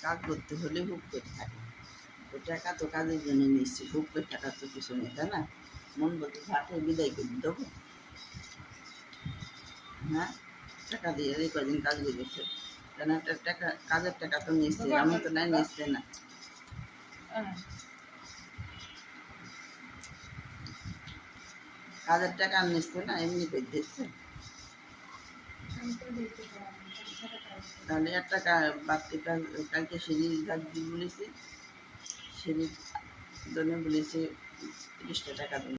কাজ করতে হলে হুক করে থাকে। তো টাকা তো কাজের জন্য নিচ্ছি, হুক করে টাকার তো কিছু নেই, তাই না? মন বলতে ঘাটে বিদায় করে দেবো। হ্যাঁ, টাকা দিয়ে এই কদিন কাজ করেছে, কেন একটা টাকা কাজের টাকা তো নিচ্ছে, আমি তো নাই নিচ্ছে না। কাজের টাকা আর নিচ্ছে না, এমনি করে দিচ্ছে। তাহলে একটা বাড়তি কাজ কালকে সিঁড়ির কাজ বলেছি, সিঁড়ির জন্য বলেছি 30টা টাকা দেবো।